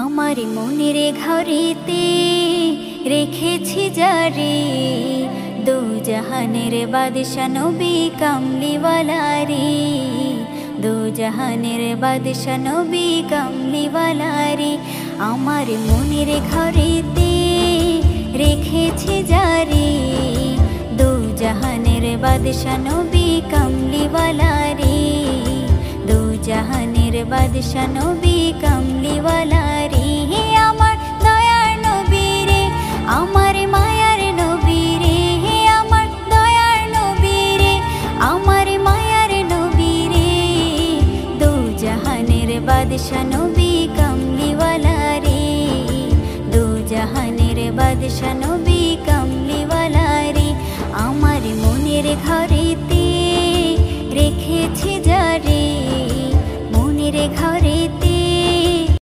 আমার মনের ঘরেতে রেখেছি যারে দু জাহানের বাদশা নবী কামলিওয়ালা রে, দু জাহানের বাদশা নবী কামলিওয়ালা রে। আমার মনের ঘরেতে রেখেছি যারে দু জাহানের বাদশা নবী কামলিওয়ালা রে, দু জাহানের বাদশা নবী কামলিওয়ালা রে। আমার দয়ার নবী রে, আমার মায়ার নবী রে, আমার দয়ার নবী রে, আমার মায়ার নবী রে, দু জাহানের বাদশা নবী কামলিওয়ালা রে, দু জাহানের বাদশা নবী কামলিওয়ালা রে। আমার মনের ঘরে